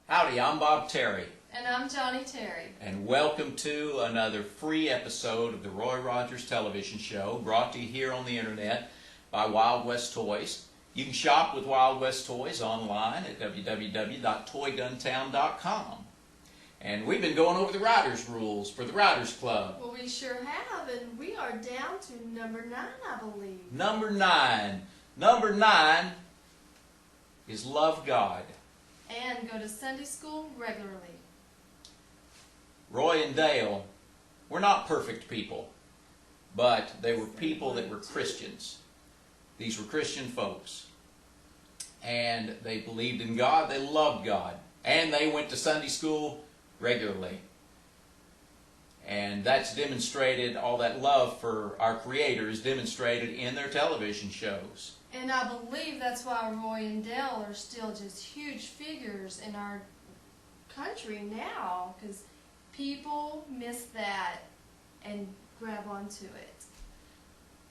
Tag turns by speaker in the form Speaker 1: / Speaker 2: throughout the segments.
Speaker 1: Howdy, I'm Bob Terry.
Speaker 2: And I'm Johnny Terry.
Speaker 1: And welcome to another free episode of the Roy Rogers television show, brought to you here on the internet by Wild West Toys. You can shop with Wild West Toys online at www.toyguntown.com. And we've been going over the Riders rules for the Riders Club.
Speaker 2: Well, we sure have, and we are down to number 9, I believe.
Speaker 1: Number 9. Number 9 is love God.
Speaker 2: And go to Sunday school regularly.
Speaker 1: Roy and Dale were not perfect people, but they were people that were Christians. These were Christian folks. And they believed in God, they loved God, and they went to Sunday school regularly. And that's demonstrated, all that love for our Creator is demonstrated in their television shows.
Speaker 2: And I believe that's why Roy and Dale are still just huge figures in our country now, because people miss that and grab onto it.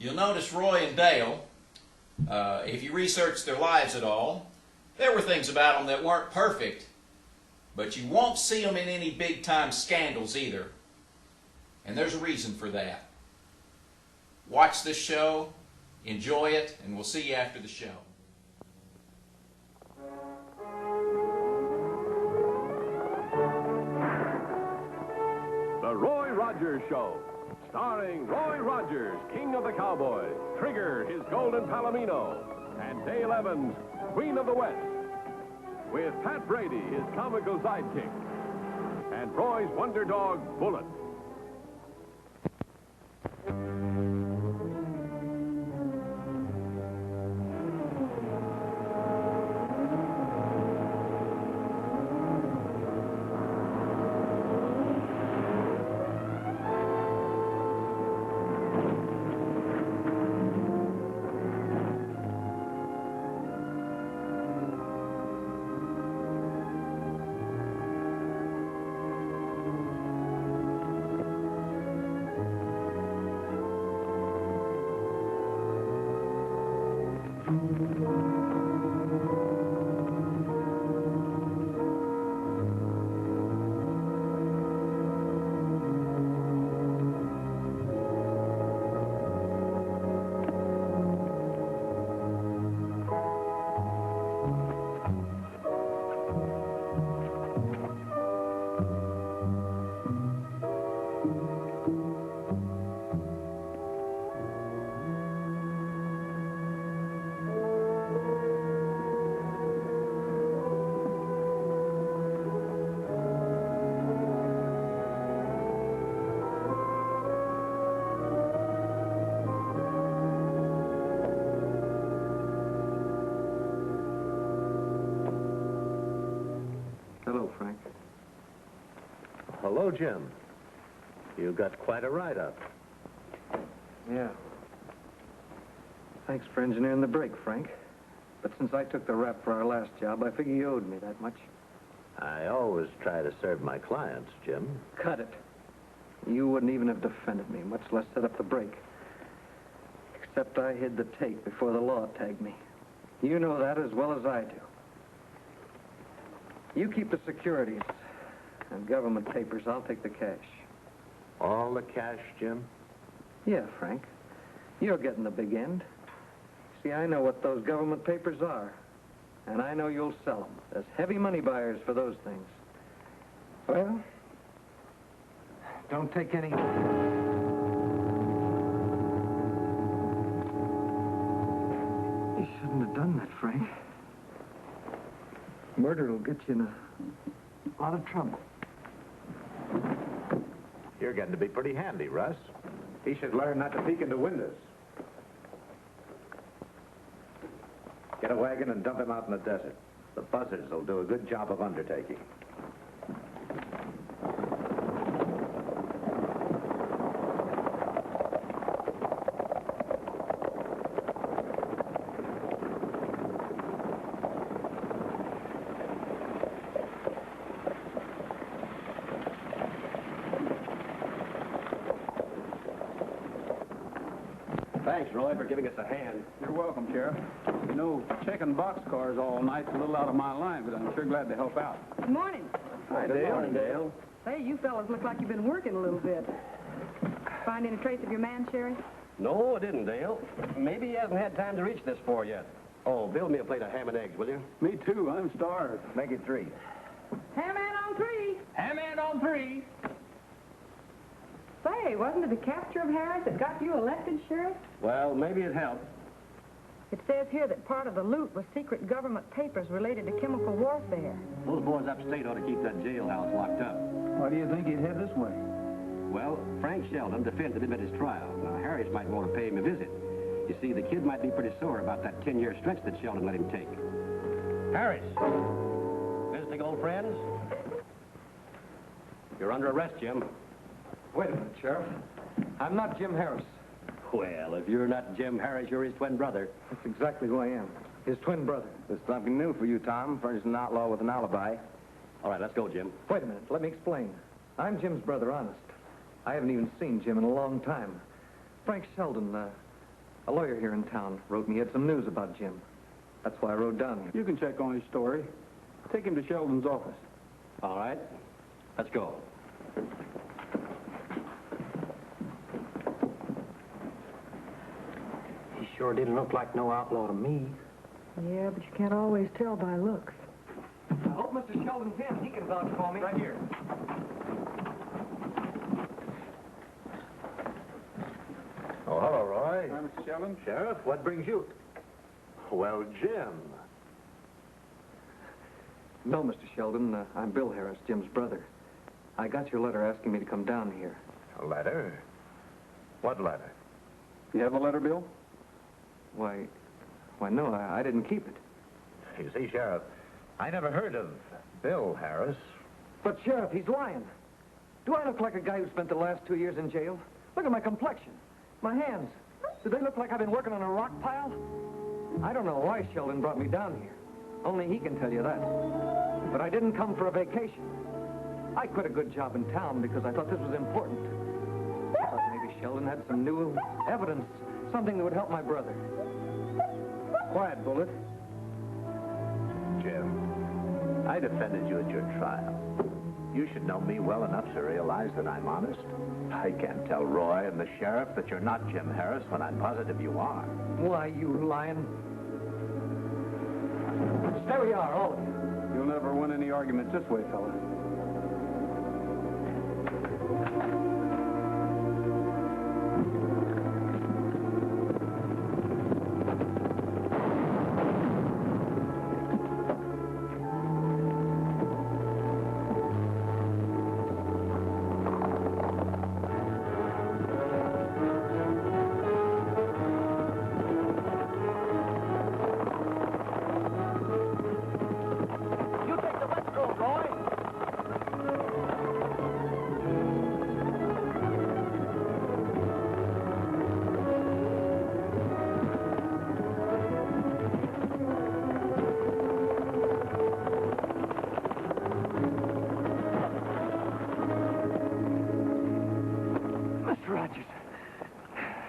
Speaker 1: You'll notice Roy and Dale, if you research their lives at all, there were things about them that weren't perfect, but you won't see them in any big-time scandals either. And there's a reason for that. Watch this show, enjoy it, and we'll see you after the show.
Speaker 3: The Roy Rogers Show, starring Roy Rogers, King of the Cowboys, Trigger, his Golden Palomino, and Dale Evans, Queen of the West, with Pat Brady, his comical sidekick, and Roy's wonder dog, Bullet.
Speaker 4: Hello, Frank.
Speaker 5: Hello, Jim. You got quite a write-up.
Speaker 4: Yeah. Thanks for engineering the break, Frank. But since I took the rap for our last job, I figure you owed me that much.
Speaker 5: I always try to serve my clients, Jim.
Speaker 4: Cut it. You wouldn't even have defended me, much less set up the break. Except I hid the tape before the law tagged me. You know that as well as I do. You keep the securities and government papers. I'll take the cash.
Speaker 5: All the cash, Jim?
Speaker 4: Yeah, Frank. You're getting the big end. See, I know what those government papers are. And I know you'll sell them. There's heavy money buyers for those things. Well, don't take any... You shouldn't have done that, Frank. Murder will get you in a lot of trouble.
Speaker 5: You're getting to be pretty handy, Russ.
Speaker 6: He should learn not to peek into windows. Get a wagon and dump him out in the desert. The buzzards will do a good job of undertaking.
Speaker 7: Thanks, Roy, for giving us a hand.
Speaker 6: You're welcome, Sheriff.
Speaker 7: You know, checking boxcars all night's a little out of my line, but I'm sure glad to help out.
Speaker 8: Good morning.
Speaker 7: Hi, Dale. Morning, Dale.
Speaker 8: Say, you fellas look like you've been working a little bit. Find any trace of your man, Sherry?
Speaker 9: No, I didn't, Dale. Maybe he hasn't had time to reach this far yet. Oh, build me a plate of ham and eggs, will you?
Speaker 7: Me too. I'm starved.
Speaker 6: Make it 3.
Speaker 8: Ham man on 3.
Speaker 7: Ham man on 3.
Speaker 8: Say, wasn't it the capture of Harris that got you elected, Sheriff?
Speaker 9: Well, maybe it helped.
Speaker 8: It says here that part of the loot was secret government papers related to chemical warfare.
Speaker 9: Those boys upstate ought to keep that jailhouse locked up.
Speaker 7: Why do you think he'd head this way?
Speaker 9: Well, Frank Sheldon defended him at his trial. Now, Harris might want to pay him a visit. You see, the kid might be pretty sore about that 10-year stretch that Sheldon let him take. Harris, visiting old friends? You're under arrest, Jim.
Speaker 4: Wait a minute, Sheriff. I'm not Jim Harris.
Speaker 9: Well, if you're not Jim Harris, you're his twin brother.
Speaker 4: That's exactly who I am. His twin brother.
Speaker 6: There's something new for you, Tom. Furnishing an outlaw with an alibi.
Speaker 9: All right, let's go, Jim.
Speaker 4: Wait a minute. Let me explain. I'm Jim's brother, honest. I haven't even seen Jim in a long time. Frank Sheldon, a lawyer here in town, wrote me he had some news about Jim. That's why I rode down here.
Speaker 7: You can check on his story. Take him to Sheldon's office.
Speaker 9: All right, let's go.
Speaker 4: He sure didn't look like no outlaw to me.
Speaker 8: Yeah, but you can't always tell by looks.
Speaker 4: I hope Mr. Sheldon's in. He can vouch for me. Right here.
Speaker 5: Oh, hello, Roy.
Speaker 7: Hi, Mr. Sheldon.
Speaker 5: Sheriff, what brings you? Well, Jim.
Speaker 4: No, Mr. Sheldon. I'm Bill Harris, Jim's brother. I got your letter asking me to come down here.
Speaker 5: A letter? What letter?
Speaker 7: You have a letter, Bill?
Speaker 4: Why, no, I didn't keep it.
Speaker 5: You see, Sheriff, I never heard of Bill Harris.
Speaker 4: But, Sheriff, he's lying. Do I look like a guy who spent the last 2 years in jail? Look at my complexion. My hands. Do they look like I've been working on a rock pile? I don't know why Sheldon brought me down here. Only he can tell you that. But I didn't come for a vacation. I quit a good job in town because I thought this was important. I thought maybe Sheldon had some new evidence, something that would help my brother.
Speaker 7: Quiet, Bullet.
Speaker 5: Jim, I defended you at your trial. You should know me well enough to realize that I'm honest. I can't tell Roy and the sheriff that you're not Jim Harris when I'm positive you are.
Speaker 4: Why, you lying? There we are, all of you.
Speaker 7: You'll never win any arguments this way, fella.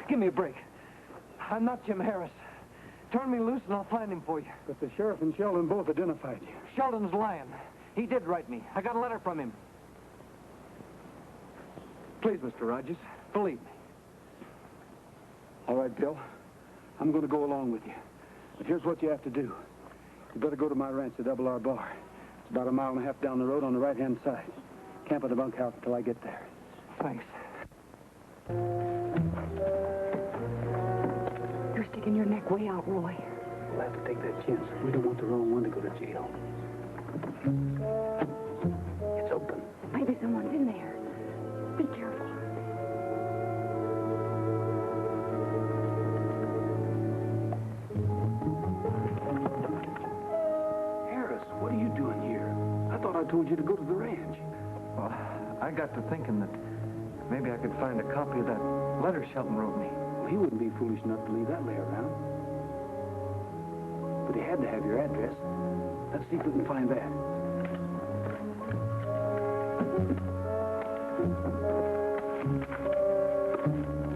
Speaker 4: Give me a break. I'm not Jim Harris. Turn me loose and I'll find him for you.
Speaker 7: But the sheriff and Sheldon both identified you.
Speaker 4: Sheldon's lying. He did write me. I got a letter from him. Please, Mr. Rogers, believe me.
Speaker 7: All right, Bill. I'm going to go along with you. But here's what you have to do. You better go to my ranch, the Double R Bar. It's about 1.5 miles down the road on the right-hand side. Camp at the bunkhouse until I get there.
Speaker 4: Thanks.
Speaker 8: You're sticking your neck way out, Roy.
Speaker 7: We'll have to take that chance. We don't want the wrong one to go to jail. It's open.
Speaker 8: Maybe someone's in there. Be careful.
Speaker 7: Harris, what are you doing here? I thought I told you to go to the ranch.
Speaker 4: Well, I got to thinking that maybe I could find a copy of that letter Sheldon wrote me.
Speaker 7: Well, he wouldn't be foolish enough to leave that lay around. But he had to have your address. Let's see if we can find that.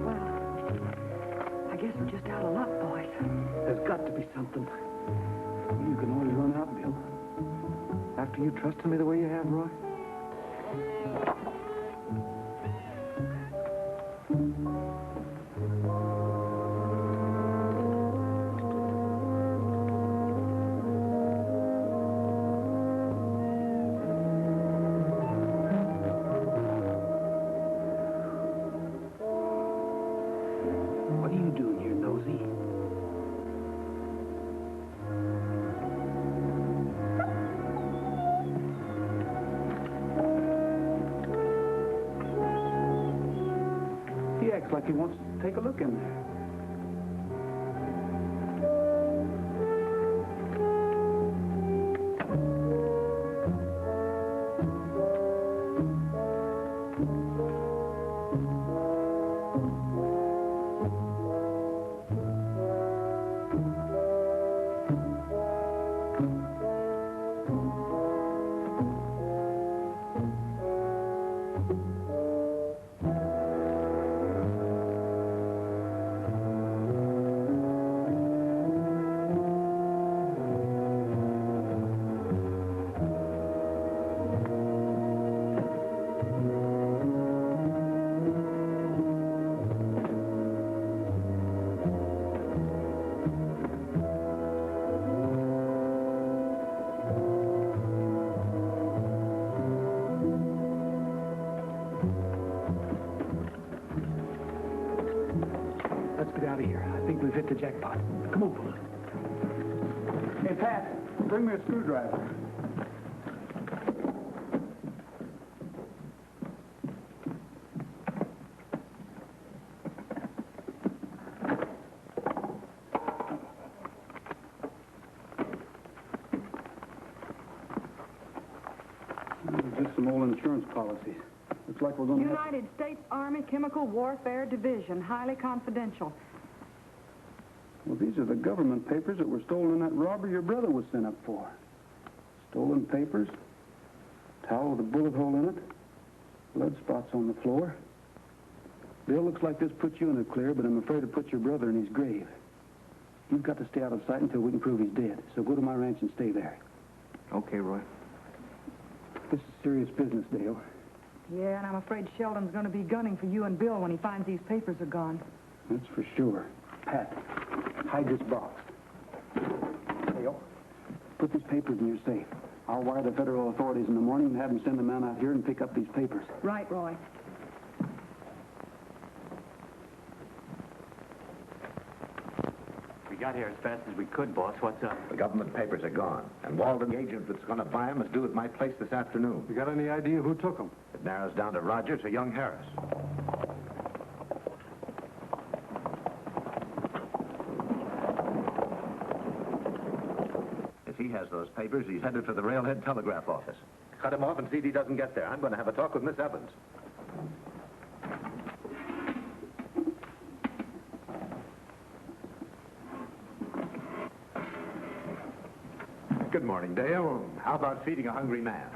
Speaker 8: Well, I guess guess we're just out of luck, boys.
Speaker 7: There's got to be something. You can always run out, Bill. After you trusted me the way you have, Roy. What are you doing here, Nosy? He acts like he wants to take a look in there. Let's get out of here. I think we've hit the jackpot. Come on, fellas. Hey, Pat, bring me a screwdriver. Just some old insurance policies. Looks like we're going to
Speaker 8: United States Army Chemical Warfare Division, highly confidential.
Speaker 7: Well, these are the government papers that were stolen in that robbery your brother was sent up for. Stolen papers, towel with a bullet hole in it, blood spots on the floor. Bill, looks like this puts you in the clear, but I'm afraid it puts your brother in his grave. You've got to stay out of sight until we can prove he's dead. So go to my ranch and stay there.
Speaker 4: Okay, Roy.
Speaker 7: This is serious business, Dale.
Speaker 8: Yeah, and I'm afraid Sheldon's going to be gunning for you and Bill when he finds these papers are gone.
Speaker 7: That's for sure. Pat, hide this box. Dale, put these papers in your safe. I'll wire the federal authorities in the morning and have them send a man out here and pick up these papers.
Speaker 8: Right, Roy.
Speaker 9: We got here as fast as we could, boss. What's up?
Speaker 5: The government papers are gone, and Walden, the agent that's going to buy them, is due at my place this afternoon.
Speaker 7: You got any idea who took them?
Speaker 5: It narrows down to Roger to young Harris. If he has those papers, he's headed for the Railhead Telegraph Office. Cut him off and see if he doesn't get there. I'm going to have a talk with Miss Evans. Good morning, Dale. How about feeding a hungry man?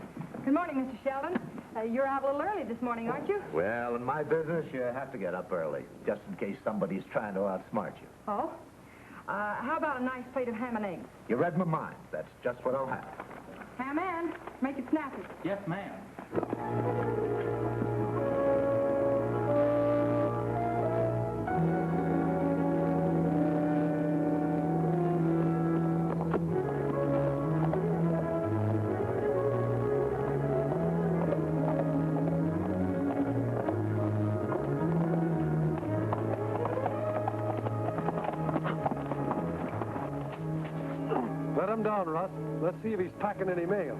Speaker 8: Good morning, Mr. Sheldon. You're out a little early this morning, aren't you?
Speaker 5: Well, in my business, you have to get up early, just in case somebody's trying to outsmart you.
Speaker 8: Oh? How about a nice plate of ham and eggs?
Speaker 5: You read my mind. That's just what I'll have.
Speaker 8: Ham and make it snappy.
Speaker 1: Yes, ma'am.
Speaker 7: Let him down, Russ. Let's see if he's packing any mail.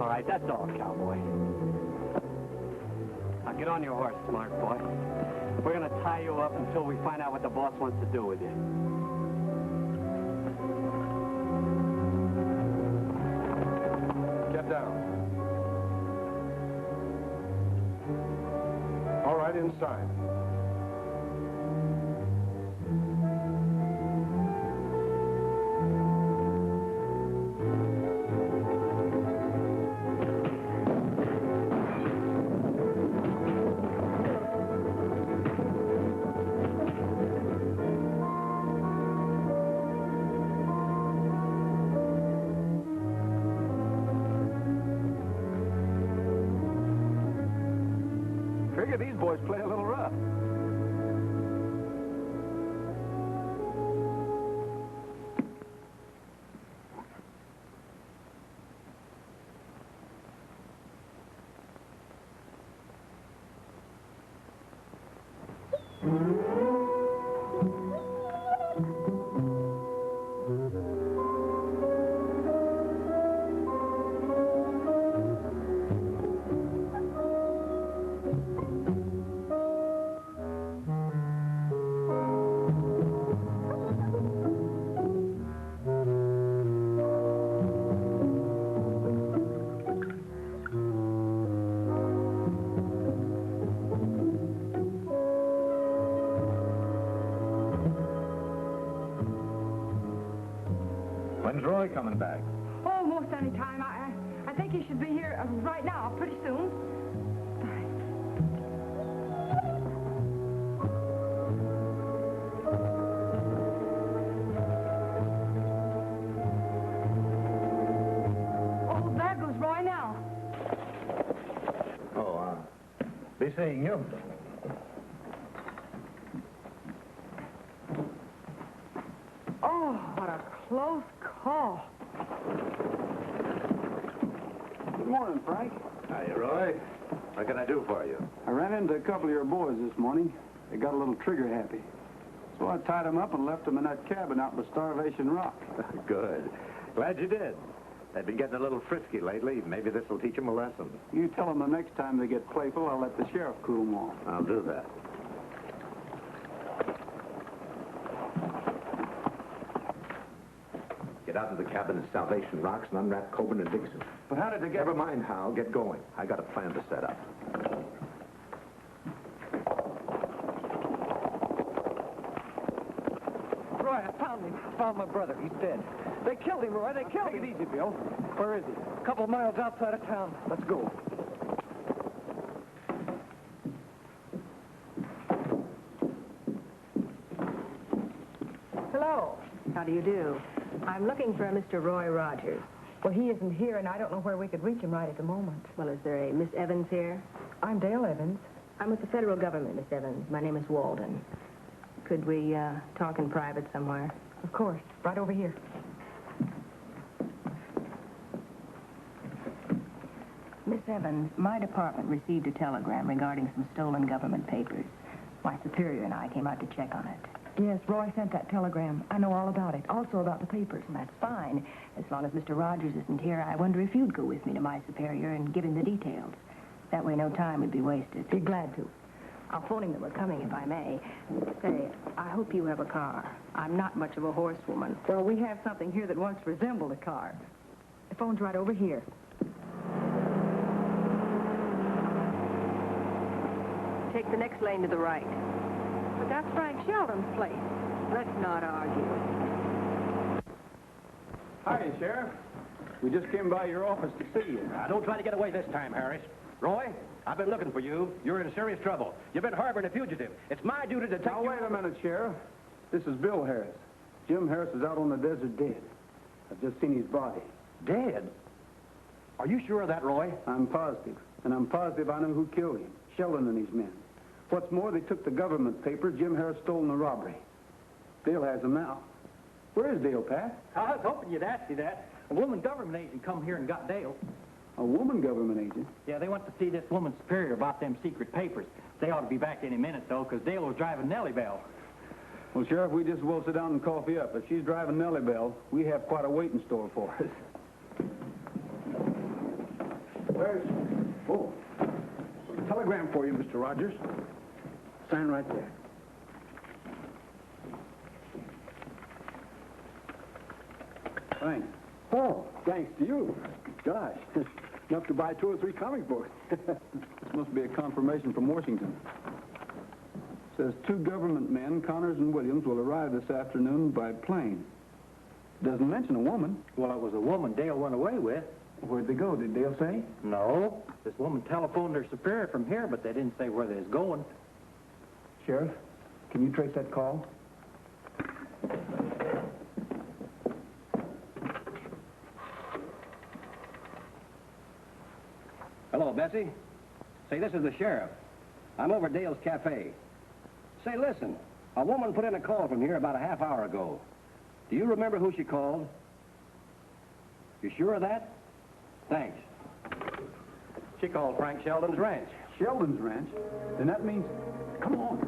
Speaker 9: All right, that's all, cowboy. Now get on your horse, smart boy. We're going to tie you up until we find out what the boss wants to do with you.
Speaker 7: right inside. Figure these boys play a little rough.
Speaker 6: When's Roy coming back?
Speaker 8: Almost any time. I think he should be here right now, pretty soon. Oh, there goes Roy now.
Speaker 6: Oh, be seeing you.
Speaker 8: Oh, what a close call.
Speaker 7: Good morning, Frank.
Speaker 6: Hiya, Roy. What can I do for you?
Speaker 7: I ran into a couple of your boys this morning. They got a little trigger happy. So I tied them up and left them in that cabin out by Starvation Rock.
Speaker 6: Good. Glad you did. They've been getting a little frisky lately. Maybe this will teach them a lesson.
Speaker 7: You tell them the next time they get playful, I'll let the sheriff cool them off.
Speaker 6: I'll do that. Get out to the cabin at Salvation Rocks and unwrap Coburn and Dixon.
Speaker 7: But how did they get...
Speaker 6: Never mind how. Get going. I got a plan to set up.
Speaker 4: Roy, I found him. I found my brother. He's dead. They killed him, Roy. They killed him.
Speaker 7: Take it easy, Bill. Where is he?
Speaker 4: A couple of miles outside of town. Let's go.
Speaker 8: Hello.
Speaker 10: How do you do? I'm looking for a Mr. Roy Rogers.
Speaker 8: Well, he isn't here, and I don't know where we could reach him right at the moment.
Speaker 10: Well, is there a Miss Evans here?
Speaker 8: I'm Dale Evans.
Speaker 10: I'm with the federal government, Miss Evans. My name is Walden. Could we talk in private somewhere?
Speaker 8: Of course. Right over here.
Speaker 10: Miss Evans, my department received a telegram regarding some stolen government papers. My superior and I came out to check on it.
Speaker 8: Yes, Roy sent that telegram. I know all about it. Also about the papers.
Speaker 10: And that's fine. As long as Mr. Rogers isn't here, I wonder if you'd go with me to my superior and give him the details. That way no time would be wasted.
Speaker 8: Be glad to.
Speaker 10: I'll phone him that we're coming, if I may. Say, I hope you have a car. I'm not much of a horsewoman.
Speaker 8: Well, we have something here that once resembled a car. The phone's right over here.
Speaker 10: Take the next lane to the right.
Speaker 8: But that's Frank Sheldon's place.
Speaker 10: Let's not argue.
Speaker 7: Hi, Sheriff. We just came by your office to see you.
Speaker 9: Now, don't try to get away this time, Harris. Roy, I've been looking for you. You're in serious trouble. You've been harboring a fugitive. It's my duty to take
Speaker 7: Now,
Speaker 9: you...
Speaker 7: wait a minute, Sheriff. This is Bill Harris. Jim Harris is out on the desert dead. I've just seen his body.
Speaker 9: Dead? Are you sure of that, Roy?
Speaker 7: I'm positive. And I'm positive I know who killed him. Sheldon and his men. What's more, they took the government papers Jim Harris stole in the robbery. Dale has them now. Where is Dale, Pat?
Speaker 11: I was hoping you'd ask me that. A woman government agent come here and got Dale.
Speaker 7: A woman government agent?
Speaker 11: Yeah, they went to see this woman superior about them secret papers. They ought to be back any minute, though, because Dale was driving Nellie Bell.
Speaker 7: Well, Sheriff, we just will sit down and coffee up. If she's driving Nellie Bell, we have quite a wait in store for us. Where's... Oh, telegram for you, Mr. Rogers. Sign right there. Thanks. Oh, thanks to you. Gosh, enough to buy 2 or 3 comic books. This must be a confirmation from Washington. Says 2 government men, Connors and Williams, will arrive this afternoon by plane. Doesn't mention a woman.
Speaker 11: Well, it was a woman Dale went away with.
Speaker 7: Where'd they go? Did Dale say?
Speaker 11: No. This woman telephoned their superior from here, but they didn't say where they was going.
Speaker 7: Sheriff, can you trace that call?
Speaker 9: Hello, Bessie. Say, this is the sheriff. I'm over at Dale's Cafe. Say, listen, a woman put in a call from here about a half hour ago. Do you remember who she called? You sure of that? Thanks. She called Frank Sheldon's ranch.
Speaker 7: Sheldon's ranch? Then that means... Come on.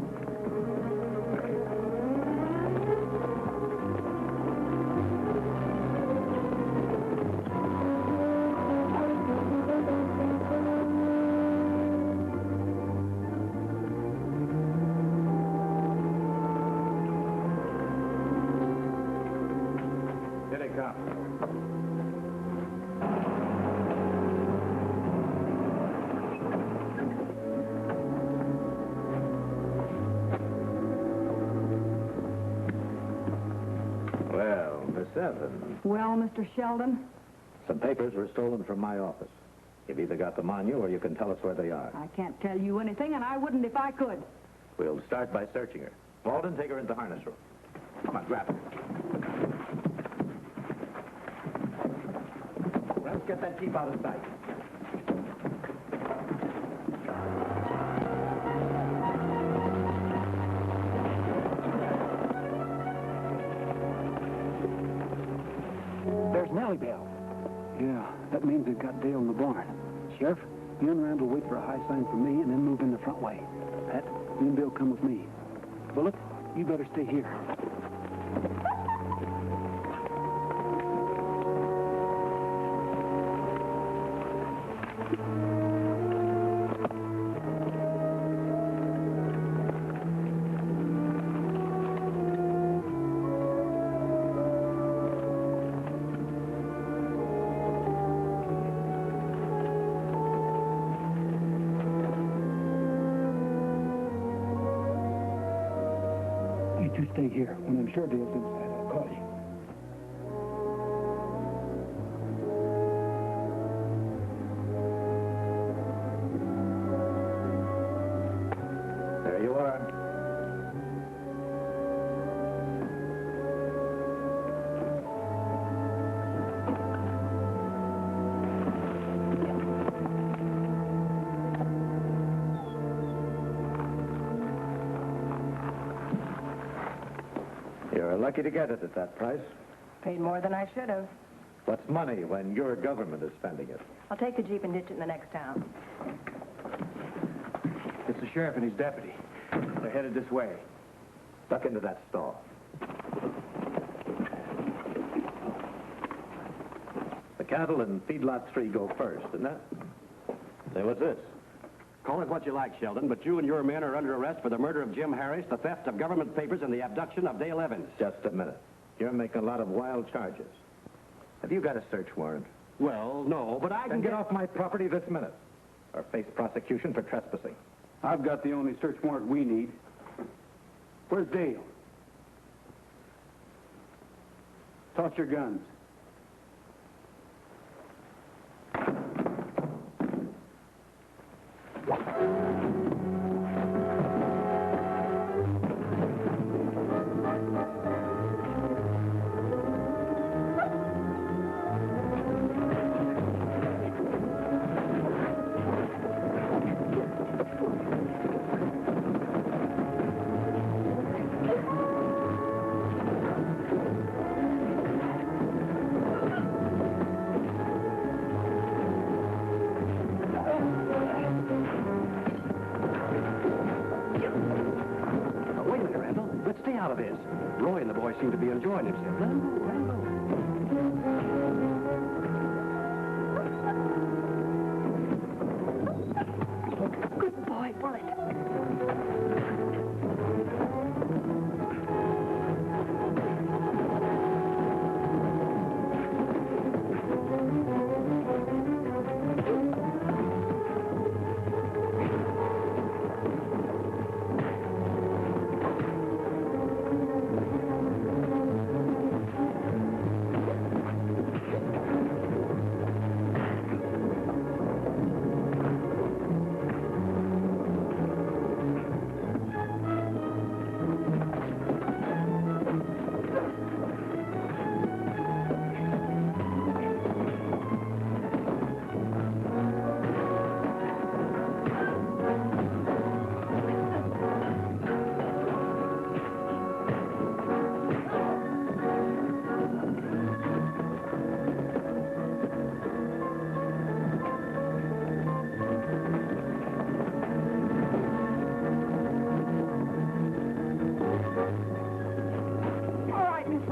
Speaker 6: Here they come. Well, Miss Evans,
Speaker 8: Well, Mr. Sheldon,
Speaker 6: some papers were stolen from my office. You've either got them on you or you can tell us where they are.
Speaker 8: I can't tell you anything, and I wouldn't if I could.
Speaker 6: We'll start by searching her. Walden, take her into the harness room. Come on, grab her.
Speaker 9: Let's get that jeep out of sight.
Speaker 11: There's Nellie Bell.
Speaker 7: Yeah, that means they've got Dale in the barn. Sheriff, you and Randall wait for a high sign from me and then move in the front way. Pat, you and Bill come with me. Bullet, you better stay here. You two stay here. When I'm sure Dale's inside, I'll call you.
Speaker 6: There you are. You're lucky to get it at that price.
Speaker 10: Paid more than I should have.
Speaker 6: What's money when your government is spending it?
Speaker 10: I'll take the Jeep and ditch it in the next town.
Speaker 9: It's the sheriff and his deputy. They're headed this way.
Speaker 6: Duck into that stall. The cattle in feedlot 3 go first, isn't that? Say, what's this?
Speaker 9: Call it what you like, Sheldon, but you and your men are under arrest for the murder of Jim Harris, the theft of government papers, and the abduction of Dale Evans.
Speaker 6: Just a minute. You're making a lot of wild charges. Have you got a search warrant?
Speaker 9: Well, no, but I
Speaker 6: Then
Speaker 9: can
Speaker 6: get off my property this minute, or face prosecution for trespassing.
Speaker 7: I've got the only search warrant we need. Where's Dale? Toss your guns.
Speaker 9: Wait a minute, Randall. Let's stay out of this. Roy and the boys seem to be enjoying themselves. Randall.
Speaker 10: Good boy, Bullet.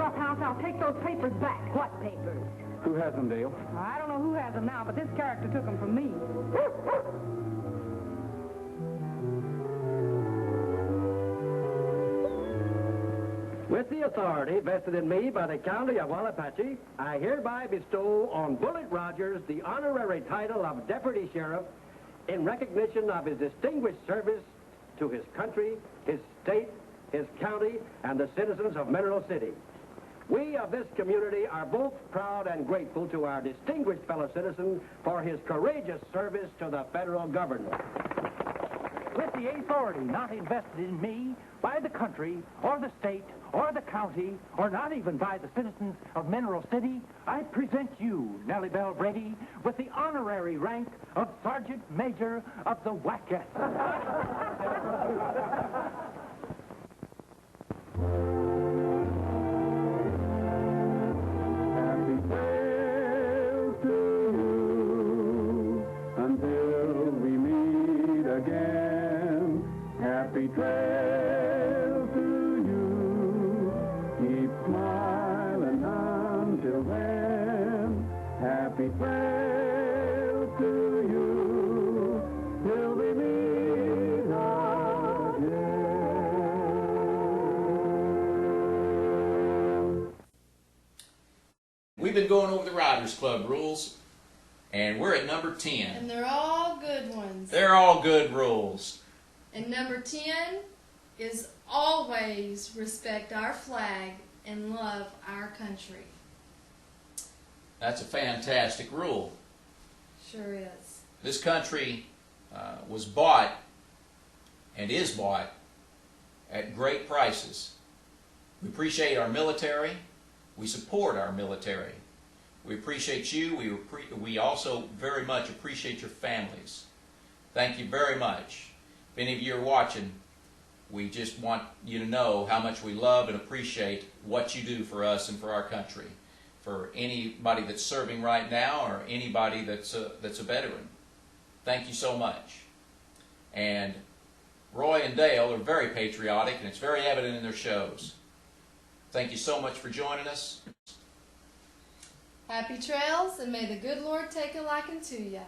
Speaker 8: sheriff's house, I'll take those papers back.
Speaker 10: What papers?
Speaker 7: Who has them, Dale?
Speaker 8: I don't know who has them now, but this character took them from me.
Speaker 9: With the authority vested in me by the County of Wallapache, I hereby bestow on Bullet Rogers the honorary title of Deputy Sheriff in recognition of his distinguished service to his country, his state, his county, and the citizens of Mineral City. We of this community are both proud and grateful to our distinguished fellow citizen for his courageous service to the federal government.
Speaker 11: With the authority not invested in me by the country, or the state, or the county, or not even by the citizens of Mineral City, I present you, Nellie Bell Brady, with the honorary rank of Sergeant Major of the Wackett.
Speaker 7: Happy trails to you until we meet again. Happy trails to you. Keep smiling until then. Happy trails to you till we meet again.
Speaker 1: We've been going over the Riders Club rules, and we're at number 10.
Speaker 2: And they're all good ones.
Speaker 1: They're all good rules.
Speaker 2: And number 10 is always respect our flag and love our country.
Speaker 1: That's a fantastic rule.
Speaker 2: Sure is.
Speaker 1: This country was bought and is bought at great prices. We appreciate our military. We support our military. We appreciate you. We also very much appreciate your families. Thank you very much. If any of you are watching, we just want you to know how much we love and appreciate what you do for us and for our country. For anybody that's serving right now or anybody that's a veteran. Thank you so much. And Roy and Dale are very patriotic, and it's very evident in their shows. Thank you so much for joining us.
Speaker 2: Happy trails, and may the good Lord take a liking to you.